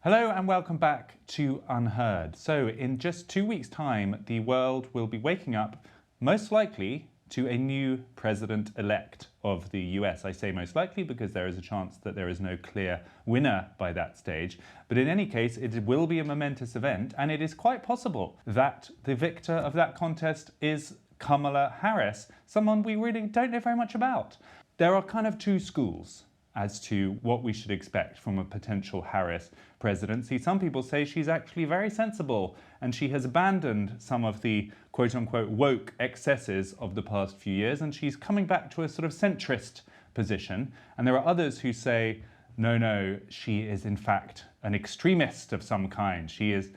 Hello and welcome back to UnHerd. So in just 2 weeks' time, the world will be waking up, most likely, to a new president-elect of the US. I say most likely because there is a chance that there is no clear winner by that stage. But in any case, it will be a momentous event, and it is quite possible that the victor of that contest is Kamala Harris, someone we really don't know very much about. There are kind of two schools as to what we should expect from a potential Harris presidency. Some people say she's actually very sensible and she has abandoned some of the quote-unquote woke excesses of the past few years, and she's coming back to a sort of centrist position. And there are others who say, no, she is in fact an extremist of some kind. She is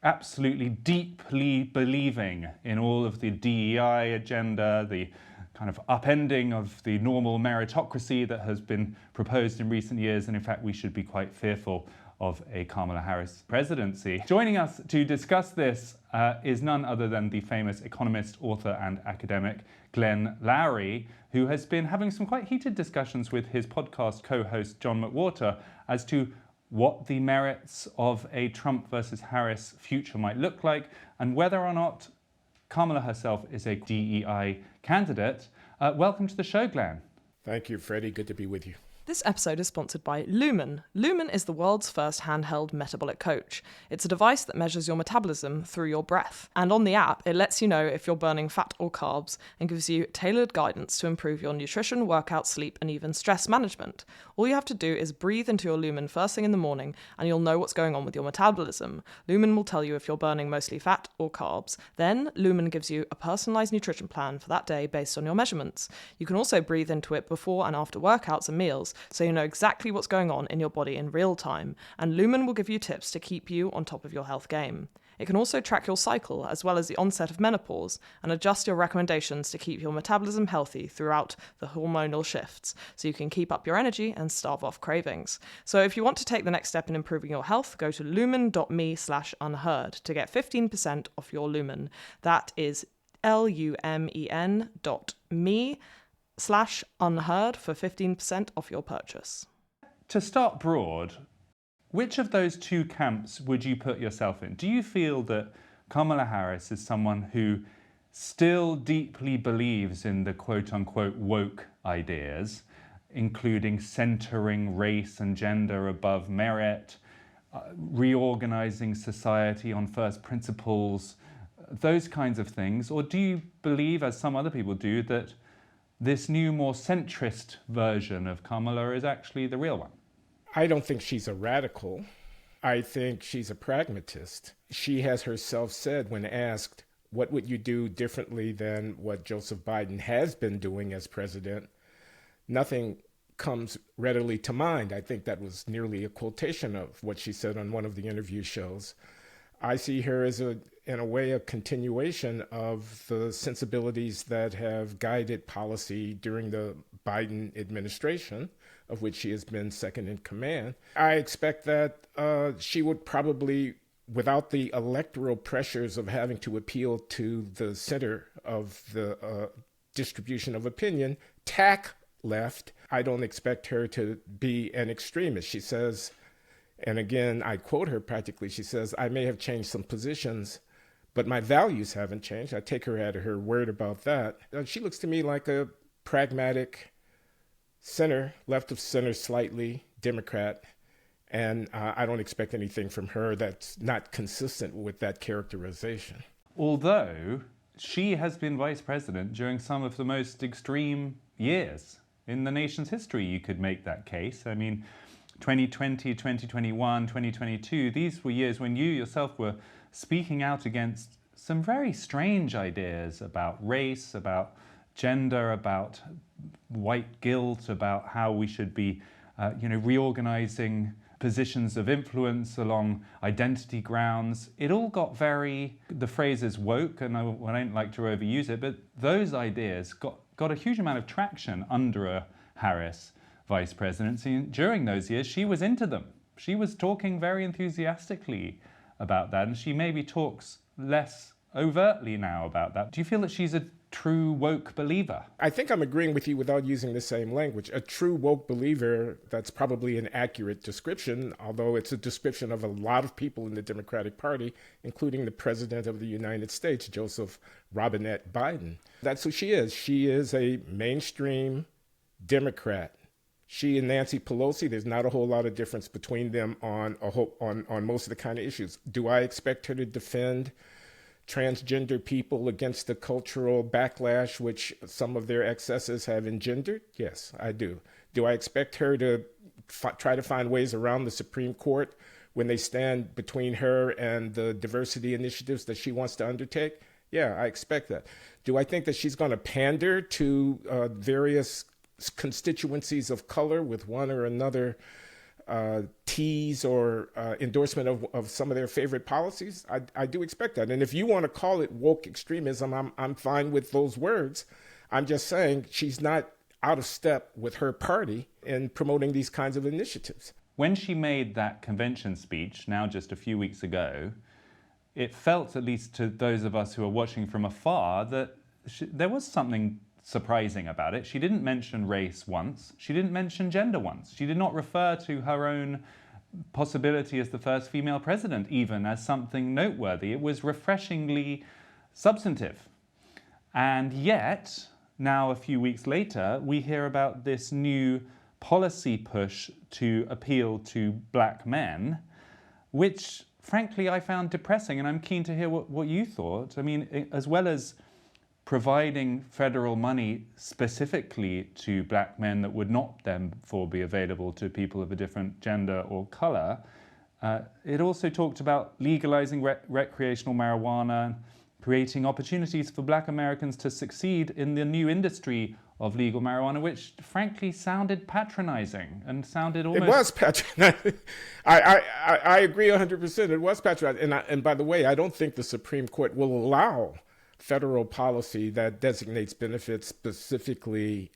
absolutely deeply believing in all of the DEI agenda, the kind of upending of the normal meritocracy that has been proposed in recent years, and in fact we should be quite fearful of a Kamala Harris presidency. Joining us to discuss this is none other than the famous economist, author and academic Glenn Loury, who has been having some quite heated discussions with his podcast co-host John McWhorter as to what the merits of a Trump versus Harris future might look like, and whether or not Kamala herself is a DEI candidate. Welcome to the show, Glenn. Thank you, Freddie. Good to be with you. This episode is sponsored by Looming. Looming is the world's first handheld metabolic coach. It's a device that measures your metabolism through your breath. And on the app, it lets you know if you're burning fat or carbs and gives you tailored guidance to improve your nutrition, workout, sleep, and even stress management. All you have to do is breathe into your Lumen first thing in the morning and you'll know what's going on with your metabolism. Lumen will tell you if you're burning mostly fat or carbs. Then Lumen gives you a personalized nutrition plan for that day based on your measurements. You can also breathe into it before and after workouts and meals, so you know exactly what's going on in your body in real time, and Lumen will give you tips to keep you on top of your health game. It can also track your cycle as well as the onset of menopause and adjust your recommendations to keep your metabolism healthy throughout the hormonal shifts, so you can keep up your energy and starve off cravings. So if you want to take the next step in improving your health, go to lumen.me/unheard to get 15% off your Lumen. That is lumen.me/unheard for 15% off your purchase. To start broad, which of those two camps would you put yourself in? Do you feel that Kamala Harris is someone who still deeply believes in the quote-unquote woke ideas, including centering race and gender above merit, reorganizing society on first principles, those kinds of things? Or do you believe, as some other people do, that this new, more centrist version of Kamala is actually the real one? I don't think she's a radical. I think she's a pragmatist. She has herself said, when asked, what would you do differently than what Joseph Biden has been doing as president? Nothing comes readily to mind. I think that was nearly a quotation of what she said on one of the interview shows. I see her as in a way, a continuation of the sensibilities that have guided policy during the Biden administration, of which she has been second in command. I expect that she would probably, without the electoral pressures of having to appeal to the center of the distribution of opinion, tack left. I don't expect her to be an extremist. She says, and again, I quote her practically, she says, I may have changed some positions, but my values haven't changed. I take her at her word about that. She looks to me like a pragmatic center, left of center slightly, Democrat, and I don't expect anything from her that's not consistent with that characterization. Although she has been vice president during some of the most extreme years in the nation's history, you could make that case. I mean, 2020, 2021, 2022, these were years when you yourself were speaking out against some very strange ideas about race, about gender, about white guilt, about how we should be, reorganizing positions of influence along identity grounds. It all got the phrase is woke, and I don't like to overuse it, but those ideas got a huge amount of traction under a Harris vice presidency. And during those years, she was into them. She was talking very enthusiastically about that, and she maybe talks less overtly now about that. Do you feel that she's a true woke believer? I think I'm agreeing with you without using the same language. A true woke believer, that's probably an accurate description, although it's a description of a lot of people in the Democratic Party, including the President of the United States, Joseph Robinette Biden. That's who she is. She is a mainstream Democrat. She and Nancy Pelosi, there's not a whole lot of difference between them on most of the kind of issues. Do I expect her to defend transgender people against the cultural backlash which some of their excesses have engendered? Yes, I do. Do I expect her to try to find ways around the Supreme Court when they stand between her and the diversity initiatives that she wants to undertake? Yeah, I expect that. Do I think that she's going to pander to various constituencies of color with one or another tease or endorsement of some of their favorite policies? I do expect that. And if you want to call it woke extremism, I'm fine with those words. I'm just saying she's not out of step with her party in promoting these kinds of initiatives. When she made that convention speech, now just a few weeks ago, it felt, at least to those of us who are watching from afar, that there was something surprising about it. She didn't mention race once. She didn't mention gender once. She did not refer to her own possibility as the first female president even as something noteworthy. It was refreshingly substantive. And yet, now a few weeks later, we hear about this new policy push to appeal to black men, which frankly I found depressing, and I'm keen to hear what you thought. I mean, as well as providing federal money specifically to black men that would not therefore be available to people of a different gender or color, it also talked about legalizing recreational marijuana, creating opportunities for black Americans to succeed in the new industry of legal marijuana, which frankly sounded patronizing and sounded almost... It was patronizing. I agree 100%. It was patronizing. And by the way, I don't think the Supreme Court will allow federal policy that designates benefits specifically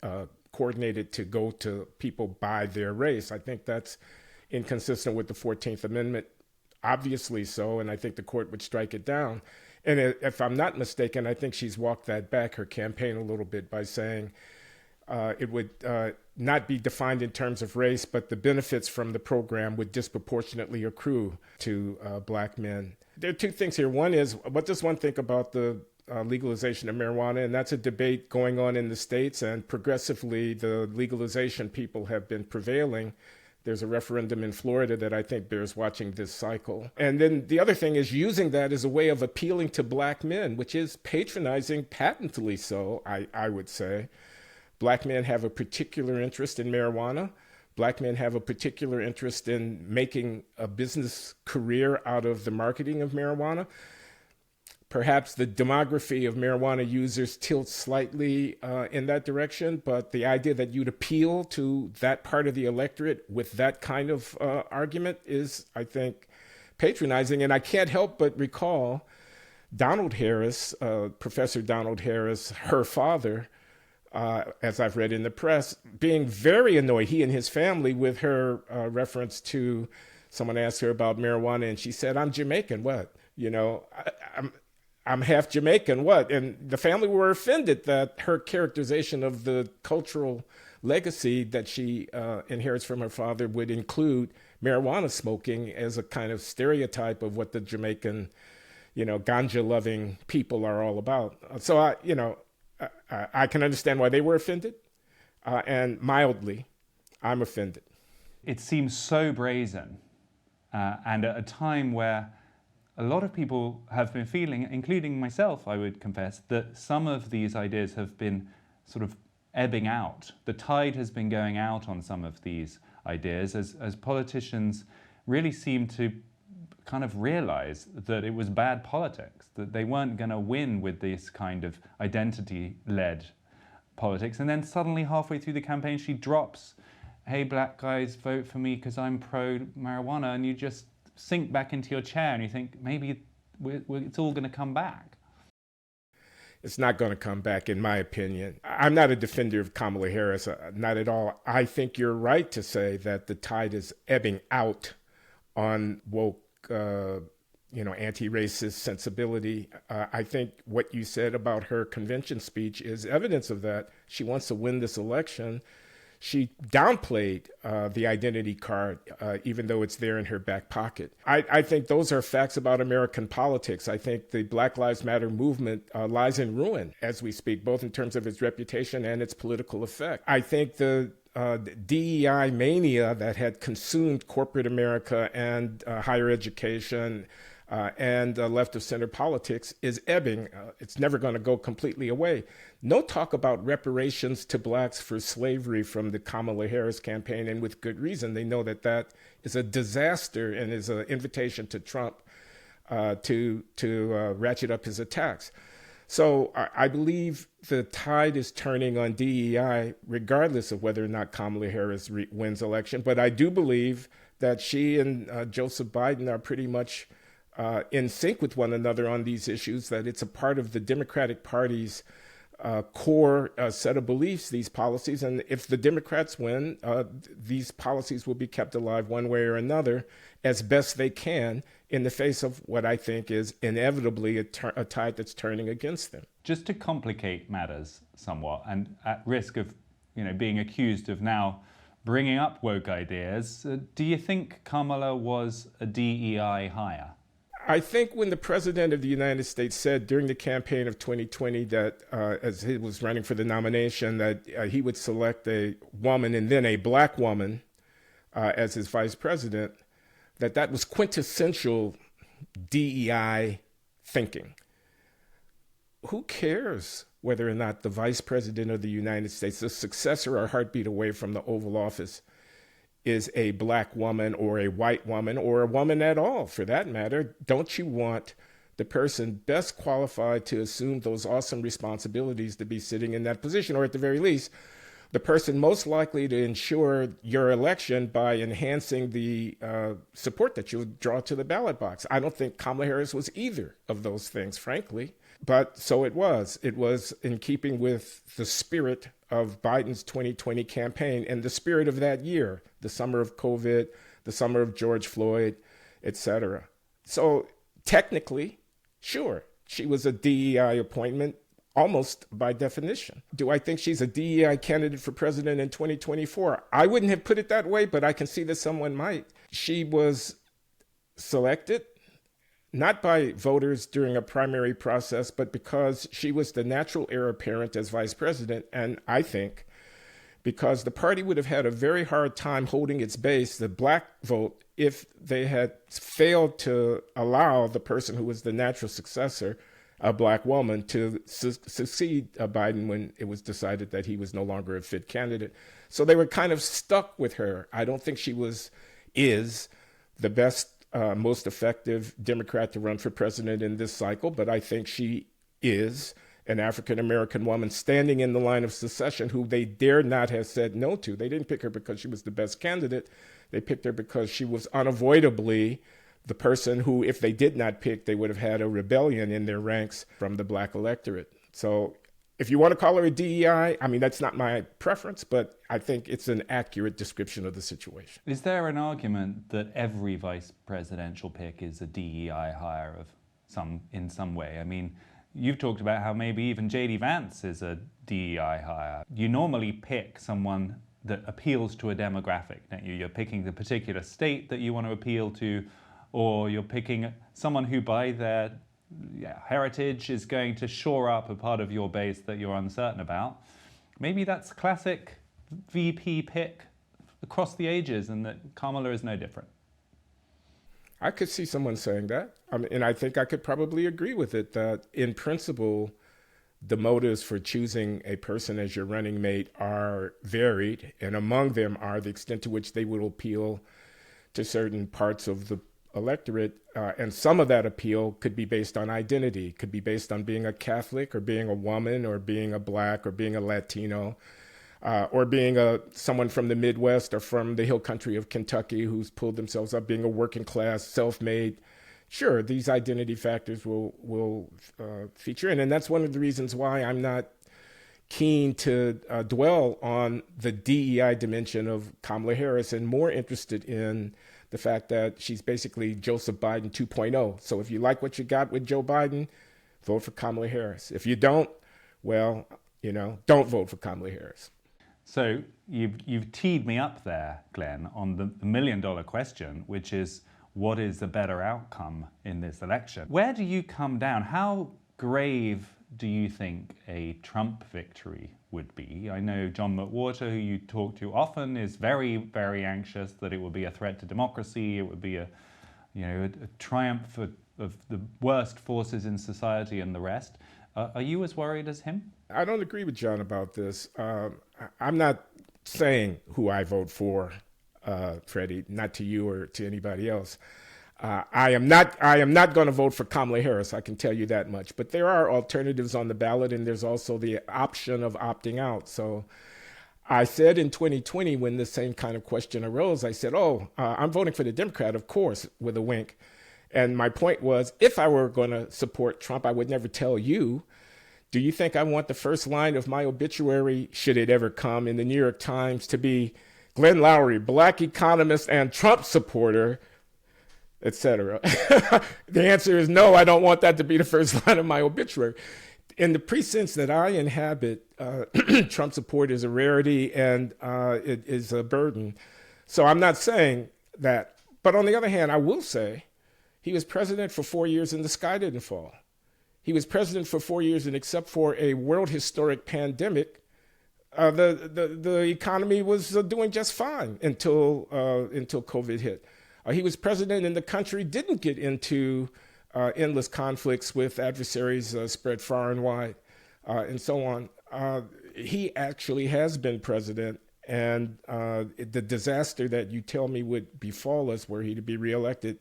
coordinated to go to people by their race. I think that's inconsistent with the 14th Amendment, obviously so, and I think the court would strike it down. And if I'm not mistaken, I think she's walked that back, her campaign, a little bit by saying it would not be defined in terms of race, but the benefits from the program would disproportionately accrue to black men. There are two things here. One is, what does one think about the legalization of marijuana? And that's a debate going on in the States, and progressively the legalization people have been prevailing. There's a referendum in Florida that I think bears watching this cycle. And then the other thing is using that as a way of appealing to black men, which is patronizing, patently so, I would say. Black men have a particular interest in marijuana. Black men have a particular interest in making a business career out of the marketing of marijuana. Perhaps the demography of marijuana users tilts slightly in that direction, but the idea that you'd appeal to that part of the electorate with that kind of argument is, I think, patronizing. And I can't help but recall Donald Harris, Professor Donald Harris, her father, as I've read in the press, being very annoyed, he and his family, with her reference to someone asked her about marijuana, and she said, "I'm Jamaican, what? You know, I'm half Jamaican, what?" And the family were offended that her characterization of the cultural legacy that she inherits from her father would include marijuana smoking as a kind of stereotype of what the Jamaican, ganja-loving people are all about. So, I can understand why they were offended, and mildly, I'm offended. It seems so brazen, and at a time where a lot of people have been feeling, including myself, I would confess, that some of these ideas have been sort of ebbing out. The tide has been going out on some of these ideas as politicians really seem to kind of realize that it was bad politics, that they weren't going to win with this kind of identity-led politics. And then suddenly, halfway through the campaign, she drops, "Hey, black guys, vote for me because I'm pro-marijuana," and you just sink back into your chair and you think, maybe it's all going to come back. It's not going to come back, in my opinion. I'm not a defender of Kamala Harris, not at all. I think you're right to say that the tide is ebbing out on woke anti-racist sensibility. I think what you said about her convention speech is evidence of that. She wants to win this election. She downplayed the identity card, even though it's there in her back pocket. I think those are facts about American politics. I think the Black Lives Matter movement lies in ruin as we speak, both in terms of its reputation and its political effect. I think the DEI mania that had consumed corporate America and higher education and left of center politics is ebbing. It's never going to go completely away. No talk about reparations to blacks for slavery from the Kamala Harris campaign, and with good reason. They know that that is a disaster and is an invitation to Trump to ratchet up his attacks. So I believe the tide is turning on DEI, regardless of whether or not Kamala Harris wins election. But I do believe that she and Joseph Biden are pretty much in sync with one another on these issues, that it's a part of the Democratic Party's core set of beliefs, these policies. And if the Democrats win, these policies will be kept alive one way or another as best they can in the face of what I think is inevitably a tide that's turning against them. Just to complicate matters somewhat, and at risk of being accused of now bringing up woke ideas, do you think Kamala was a DEI hire? I think when the president of the United States said during the campaign of 2020 that as he was running for the nomination, that he would select a woman and then a black woman as his vice president, that was quintessential DEI thinking. Who cares whether or not the vice president of the United States, the successor or heartbeat away from the Oval Office, is a black woman or a white woman or a woman at all, for that matter? Don't you want the person best qualified to assume those awesome responsibilities to be sitting in that position, or at the very least, the person most likely to ensure your election by enhancing the support that you'll draw to the ballot box? I don't think Kamala Harris was either of those things, frankly. But so it was. It was in keeping with the spirit of Biden's 2020 campaign and the spirit of that year, the summer of COVID, the summer of George Floyd, etc. So technically, sure, she was a DEI appointment almost by definition. Do I think she's a DEI candidate for president in 2024? I wouldn't have put it that way, but I can see that someone might. She was selected not by voters during a primary process, but because she was the natural heir apparent as vice president. And I think because the party would have had a very hard time holding its base, the black vote, if they had failed to allow the person who was the natural successor, a black woman, to succeed Biden when it was decided that he was no longer a fit candidate. So they were kind of stuck with her. I don't think she is the best, most effective Democrat to run for president in this cycle, but I think she is an African-American woman standing in the line of succession who they dare not have said no to. They didn't pick her because she was the best candidate. They picked her because she was unavoidably the person who, if they did not pick, they would have had a rebellion in their ranks from the black electorate. So if you want to call her a DEI, I mean, that's not my preference, but I think it's an accurate description of the situation. Is there an argument that every vice presidential pick is a DEI hire in some way? I mean, you've talked about how maybe even J.D. Vance is a DEI hire. You normally pick someone that appeals to a demographic, don't you? You're picking the particular state that you want to appeal to, or you're picking someone who by their heritage is going to shore up a part of your base that you're uncertain about. Maybe that's classic VP pick across the ages, and that Kamala is no different. I could see someone saying that. And I think I could probably agree with it, that in principle, the motives for choosing a person as your running mate are varied, and among them are the extent to which they will appeal to certain parts of the electorate, and some of that appeal could be based on identity, could be based on being a Catholic or being a woman or being a black or being a Latino, or being someone from the Midwest or from the hill country of Kentucky who's pulled themselves up, being a working class, self-made. Sure, these identity factors will feature in, and that's one of the reasons why I'm not keen to dwell on the DEI dimension of Kamala Harris and more interested in the fact that she's basically Joseph Biden 2.0. So if you like what you got with Joe Biden, vote for Kamala Harris. If you don't, well, don't vote for Kamala Harris. So you've teed me up there, Glenn, on the million-dollar question, which is, what is the better outcome in this election? Where do you come down? How grave do you think a Trump victory would be? I know John McWhorter, who you talk to often, is very, very anxious that it would be a threat to democracy. It would be a triumph of the worst forces in society and the rest. Are you as worried as him? I don't agree with John about this. I'm not saying who I vote for, Freddie, not to you or to anybody else. I am not going to vote for Kamala Harris, I can tell you that much. But there are alternatives on the ballot, and there's also the option of opting out. So I said in 2020, when the same kind of question arose, I said, I'm voting for the Democrat, of course, with a wink. And my point was, if I were going to support Trump, I would never tell you. Do you think I want the first line of my obituary, should it ever come, in the New York Times to be Glenn Loury, Black economist and Trump supporter, etc.? The answer is no, I don't want that to be the first line of my obituary. In the precincts that I inhabit, Trump support is a rarity and it is a burden. So I'm not saying that. But on the other hand, I will say he was president for 4 years and the sky didn't fall. He was president for 4 years, and except for a world historic pandemic, the economy was doing just fine until COVID hit. He was president, and the country didn't get into endless conflicts with adversaries spread far and wide, and so on. He actually has been president, and the disaster that you tell me would befall us were he to be reelected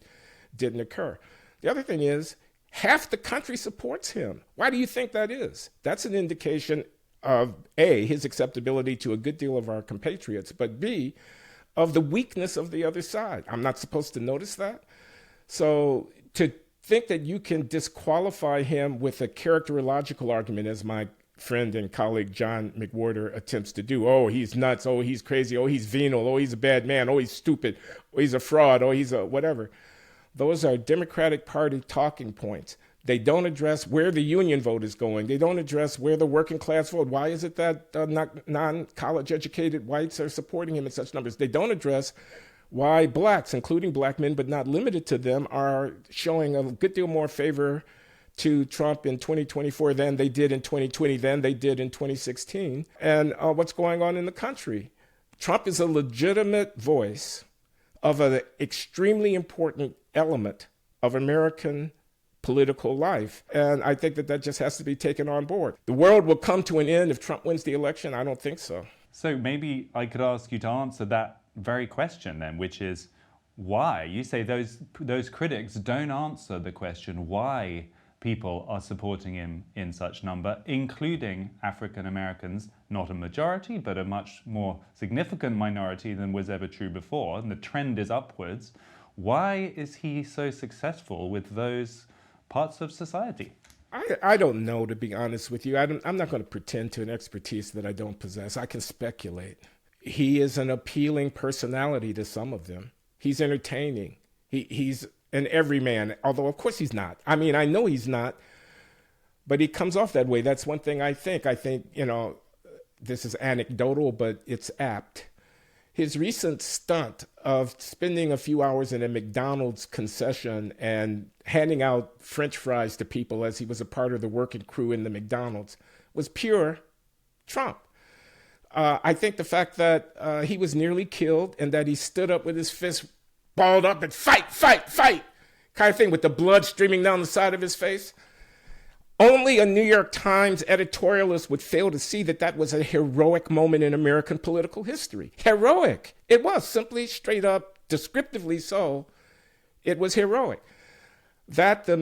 didn't occur. The other thing is, half the country supports him. Why do you think that is? That's an indication of, A, his acceptability to a good deal of our compatriots, but B, of the weakness of the other side. I'm not supposed to notice that? So to think that you can disqualify him with a characterological argument, as my friend and colleague John McWhorter attempts to do, oh, he's nuts, oh, he's crazy, oh, he's venal, oh, he's a bad man, oh, he's stupid, oh, he's a fraud, oh, he's a whatever. Those are Democratic Party talking points. They don't address where the union vote is going. They don't address where the working class vote. Why is it that non-college educated whites are supporting him in such numbers? They don't address why blacks, including black men, but not limited to them, are showing a good deal more favor to Trump in 2024 than they did in 2020, than they did in 2016, and what's going on in the country. Trump is a legitimate voice of an extremely important element of American political life. And I think that just has to be taken on board. The world will come to an end if Trump wins the election? I don't think so. So maybe I could ask you to answer that very question then, which is why? You say those critics don't answer the question why people are supporting him in such number, including African Americans, not a majority, but a much more significant minority than was ever true before, and the trend is upwards. Why is he so successful with those parts of society? I don't know, to be honest with you. I'm not going to pretend to an expertise that I don't possess. I can speculate. He is an appealing personality to some of them. He's entertaining. He's an everyman, although of course he's not. I mean, I know he's not, but he comes off that way. That's one thing I think. This is anecdotal, but it's apt. His recent stunt of spending a few hours in a McDonald's concession and handing out French fries to people as he was a part of the working crew in the McDonald's was pure Trump. I think the fact that he was nearly killed and that he stood up with his fist balled up and fight, kind of thing, with the blood streaming down the side of his face. Only a New York Times editorialist would fail to see that was a heroic moment in American political history. Heroic. It was simply, straight up, descriptively so. It was heroic. That the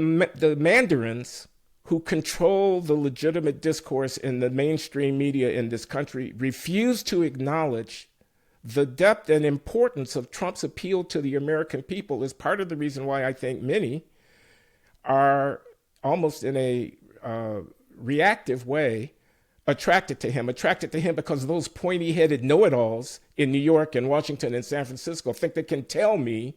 mandarins who control the legitimate discourse in the mainstream media in this country refuse to acknowledge the depth and importance of Trump's appeal to the American people is part of the reason why I think many are almost in a reactive way attracted to him because those pointy-headed know-it-alls in New York and Washington and San Francisco think they can tell me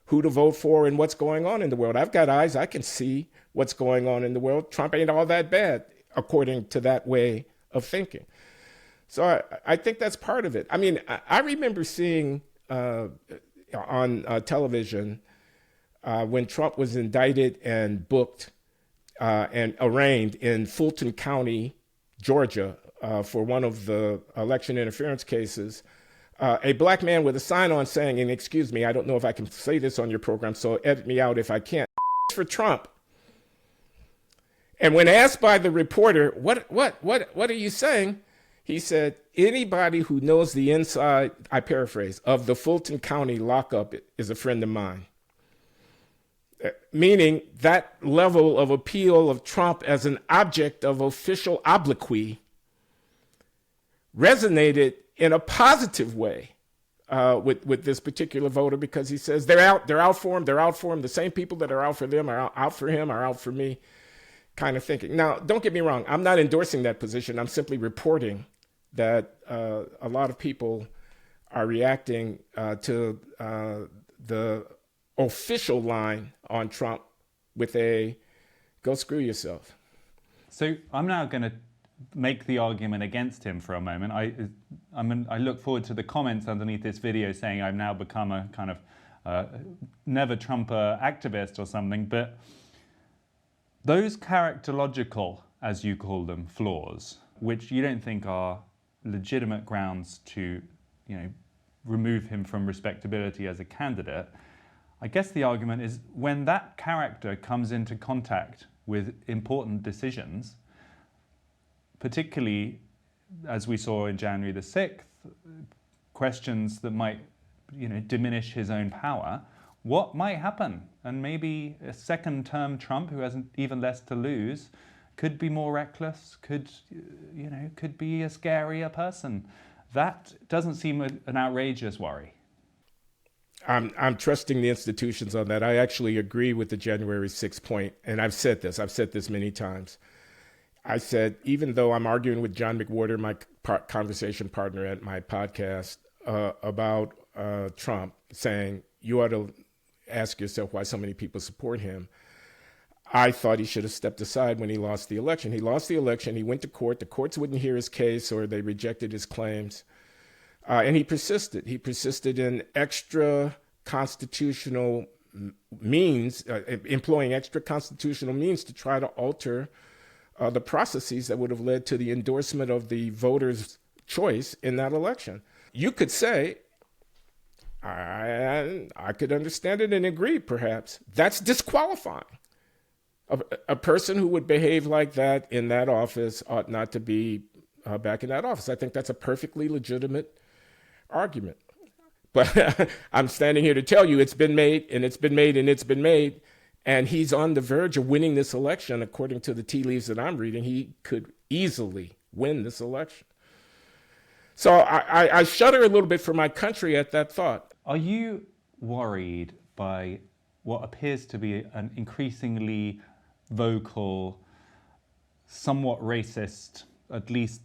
who to vote for and what's going on in the world. I've got eyes. I can see what's going on in the world. Trump ain't all that bad, according to that way of thinking. So I think that's part of it. I mean, I remember seeing on television when Trump was indicted and booked and arraigned in Fulton County, Georgia, for one of the election interference cases, a black man with a sign on saying, and excuse me, I don't know if I can say this on your program, so edit me out if I can't, for Trump. And when asked by the reporter, what are you saying? He said, anybody who knows the inside, I paraphrase, of the Fulton County lockup is a friend of mine. Meaning that level of appeal of Trump as an object of official obloquy resonated in a positive way with this particular voter, because he says they're out for him. The same people that are out for them are out for him, are out for me, kind of thinking. Now, don't get me wrong. I'm not endorsing that position. I'm simply reporting that a lot of people are reacting to the official line on Trump with a go screw yourself. So I'm now going to make the argument against him for a moment. I look forward to the comments underneath this video saying I've now become a kind of never Trumper activist or something, but those characterological, as you call them, flaws, which you don't think are legitimate grounds to, remove him from respectability as a candidate, I guess the argument is when that character comes into contact with important decisions, particularly as we saw in January the 6th, questions that might, diminish his own power, what might happen? And maybe a second-term Trump who has even less to lose could be more reckless, could be a scarier person. That doesn't seem an outrageous worry. I'm trusting the institutions on that. I actually agree with the January 6th point, and I've said this many times. I said, even though I'm arguing with John McWhorter, my conversation partner at my podcast, about Trump, saying you ought to ask yourself why so many people support him, I thought he should have stepped aside when he lost the election. He lost the election. He went to court. The courts wouldn't hear his case, or they rejected his claims. And he persisted. He persisted in extra constitutional means, employing extra constitutional means to try to alter the processes that would have led to the endorsement of the voters' choice in that election. You could say, I could understand it and agree, perhaps. That's disqualifying. A person who would behave like that in that office ought not to be back in that office. I think that's a perfectly legitimate argument. But I'm standing here to tell you it's been made, and it's been made, and it's been made, and he's on the verge of winning this election. According to the tea leaves that I'm reading, he could easily win this election. So I shudder a little bit for my country at that thought. Are you worried by what appears to be an increasingly vocal, somewhat racist, at least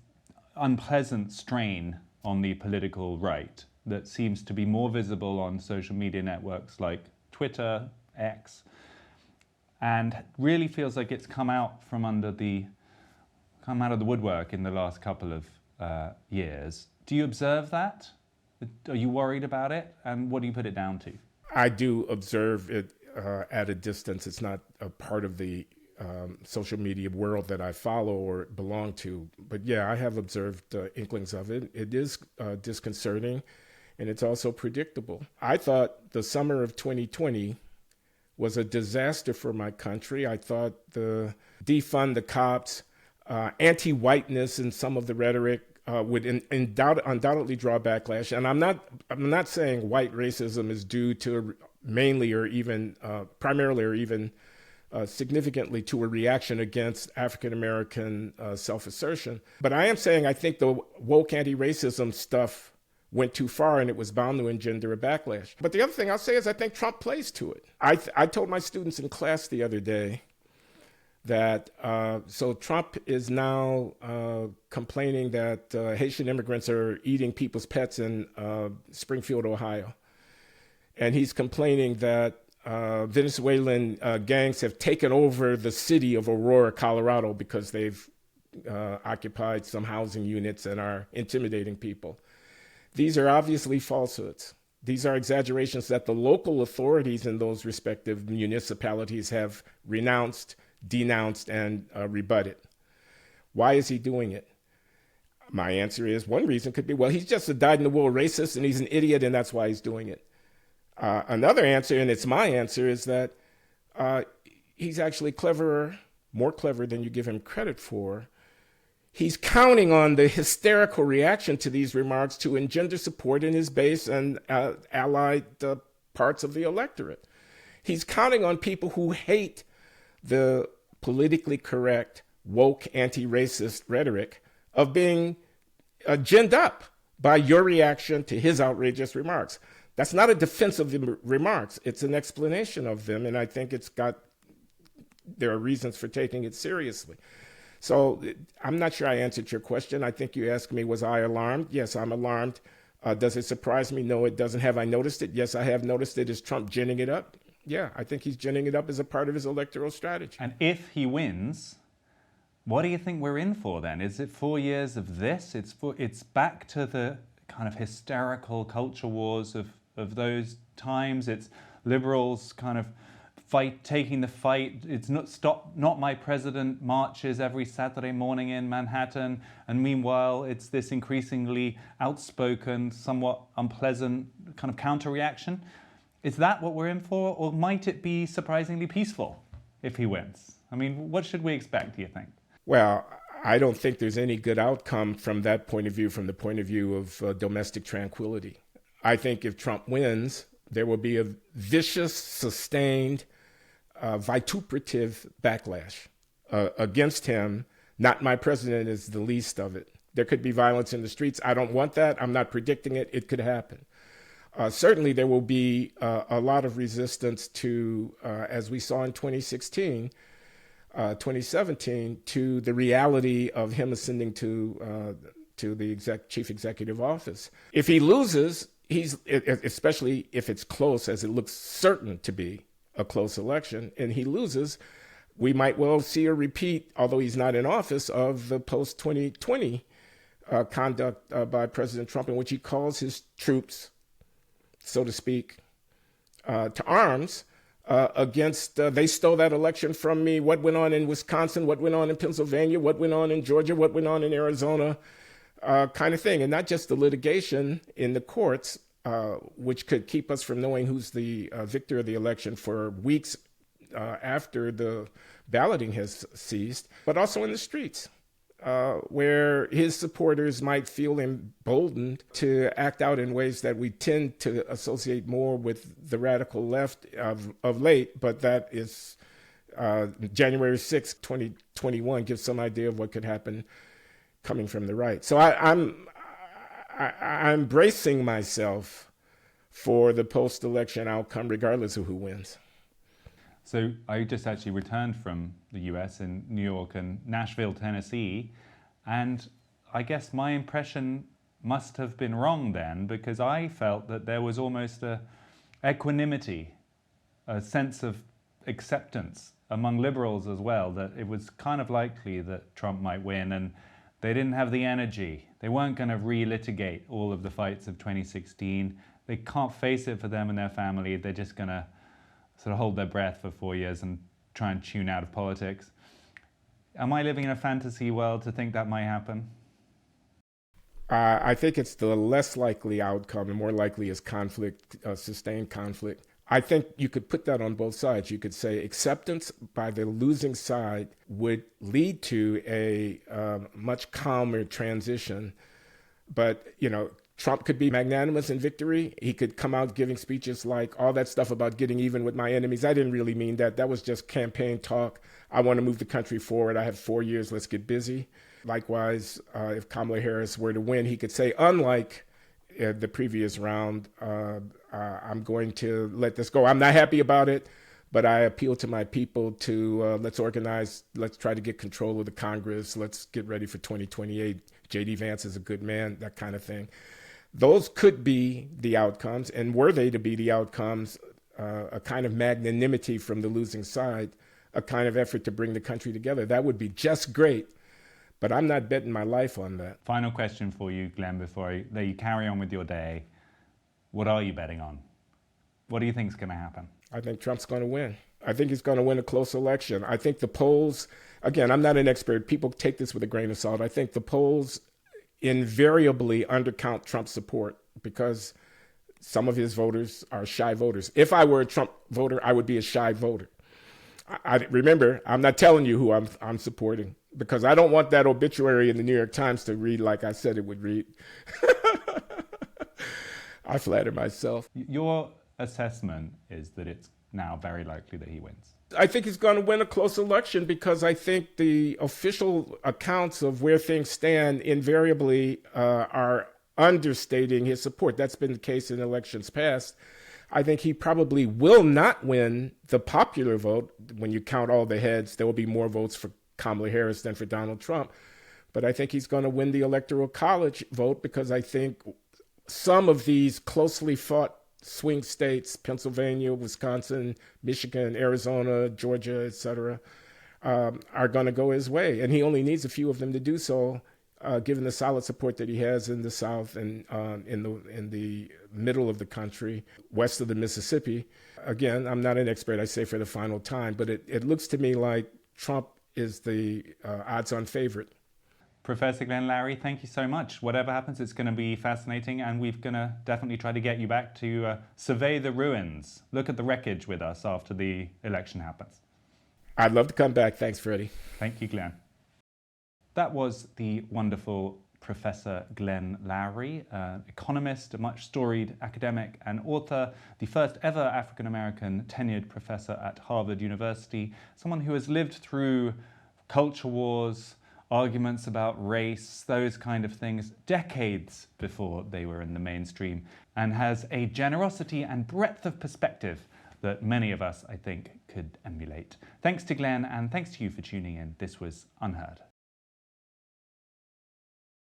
unpleasant strain on the political right that seems to be more visible on social media networks like Twitter, X, and really feels like it's come out of the woodwork in the last couple of years? Do you observe that? Are you worried about it? And what do you put it down to? I do observe it at a distance. It's not a part of the social media world that I follow or belong to. But yeah, I have observed inklings of it. It is disconcerting, and it's also predictable. I thought the summer of 2020 was a disaster for my country. I thought the defund the cops, anti-whiteness in some of the rhetoric would undoubtedly draw backlash. And I'm not saying white racism is due to mainly or even primarily or even significantly to a reaction against African-American self-assertion. But I am saying I think the woke anti-racism stuff went too far, and it was bound to engender a backlash. But the other thing I'll say is I think Trump plays to it. I told my students in class the other day that so Trump is now complaining that Haitian immigrants are eating people's pets in Springfield, Ohio. And he's complaining that Venezuelan gangs have taken over the city of Aurora, Colorado, because they've occupied some housing units and are intimidating people. These are obviously falsehoods. These are exaggerations that the local authorities in those respective municipalities have renounced, denounced, and rebutted. Why is he doing it? My answer is, one reason could be, well, he's just a dyed-in-the-wool racist and he's an idiot and that's why he's doing it. Another answer, and it's my answer, is that he's actually cleverer, more clever than you give him credit for. He's counting on the hysterical reaction to these remarks to engender support in his base and allied parts of the electorate. He's counting on people who hate the politically correct, woke, anti-racist rhetoric of being ginned up by your reaction to his outrageous remarks. That's not a defense of the remarks. It's an explanation of them, and I think there are reasons for taking it seriously. So I'm not sure I answered your question. I think you asked me, was I alarmed? Yes, I'm alarmed. Does it surprise me? No, it doesn't. Have I noticed it? Yes, I have noticed it. Is Trump ginning it up? Yeah, I think he's ginning it up as a part of his electoral strategy. And if he wins, what do you think we're in for then? Is it 4 years of this? It's back to the kind of hysterical culture wars of those times. It's liberals kind of taking the fight. It's not my president marches every Saturday morning in Manhattan. And meanwhile, it's this increasingly outspoken, somewhat unpleasant kind of counter-reaction. Is that what we're in for? Or might it be surprisingly peaceful if he wins? I mean, what should we expect, do you think? Well, I don't think there's any good outcome from that point of view, from the point of view of domestic tranquility. I think if Trump wins, there will be a vicious, sustained, vituperative backlash against him. Not my president is the least of it. There could be violence in the streets. I don't want that. I'm not predicting it. It could happen. Certainly, there will be a lot of resistance to, as we saw in 2016, 2017, to the reality of him ascending to the chief executive office. If he loses, especially if it's close, as it looks certain to be a close election, and he loses, we might well see a repeat, although he's not in office, of the post-2020 conduct by President Trump, in which he calls his troops, so to speak, to arms against, they stole that election from me. What went on in Wisconsin, what went on in Pennsylvania, what went on in Georgia, what went on in Arizona, kind of thing. And not just the litigation in the courts, which could keep us from knowing who's the victor of the election for weeks after the balloting has ceased, but also in the streets, where his supporters might feel emboldened to act out in ways that we tend to associate more with the radical left of late, but that is January 6, 2021 gives some idea of what could happen coming from the right. So I'm bracing myself for the post-election outcome, regardless of who wins. So I just actually returned from the US in New York and Nashville, Tennessee, and I guess my impression must have been wrong then, because I felt that there was almost a equanimity, a sense of acceptance among liberals as well, that it was kind of likely that Trump might win, and they didn't have the energy. They weren't going to relitigate all of the fights of 2016. They can't face it for them and their family. They're just going to sort of hold their breath for 4 years and try and tune out of politics. Am I living in a fantasy world to think that might happen? I think it's the less likely outcome, and more likely is conflict, sustained conflict. I think you could put that on both sides. You could say acceptance by the losing side would lead to a much calmer transition. But, Trump could be magnanimous in victory. He could come out giving speeches like all that stuff about getting even with my enemies. I didn't really mean that. That was just campaign talk. I want to move the country forward. I have 4 years. Let's get busy. Likewise, if Kamala Harris were to win, he could say, unlike the previous round, I'm going to let this go. I'm not happy about it, But I appeal to my people to let's organize, let's try to get control of the Congress, let's get ready for 2028. J.D. Vance is a good man, that kind of thing. Those could be the outcomes, and were they to be the outcomes, a kind of magnanimity from the losing side, a kind of effort to bring the country together, that would be just great. But I'm not betting my life on that. Final question for you, Glenn, before I let you carry on with your day. What are you betting on? What do you think is going to happen? I think Trump's going to win. I think he's going to win a close election. I think the polls, again, I'm not an expert. People take this with a grain of salt. I think the polls invariably undercount Trump's support because some of his voters are shy voters. If I were a Trump voter, I would be a shy voter. Remember, I'm not telling you who I'm supporting because I don't want that obituary in the New York Times to read like I said it would read. I flatter myself. Your assessment is that it's now very likely that he wins. I think he's going to win a close election because I think the official accounts of where things stand invariably are understating his support. That's been the case in elections past. I think he probably will not win the popular vote. When you count all the heads, there will be more votes for Kamala Harris than for Donald Trump. But I think he's going to win the Electoral College vote because I think some of these closely fought swing states, Pennsylvania, Wisconsin, Michigan, Arizona, Georgia, etc., are going to go his way. And he only needs a few of them to do so, given the solid support that he has in the South and in the middle of the country, west of the Mississippi. Again, I'm not an expert, I say for the final time, but it looks to me like Trump is the odds-on favorite. Professor Glenn Loury, thank you so much. Whatever happens, it's going to be fascinating, and we're going to definitely try to get you back to survey the ruins, look at the wreckage with us after the election happens. I'd love to come back. Thanks, Freddie. Thank you, Glenn. That was the wonderful Professor Glenn Loury, economist, a much storied academic and author, the first ever African-American tenured professor at Harvard University, someone who has lived through culture wars, arguments about race, those kind of things, decades before they were in the mainstream, and has a generosity and breadth of perspective that many of us, I think, could emulate. Thanks to Glenn, and thanks to you for tuning in. This was UnHerd.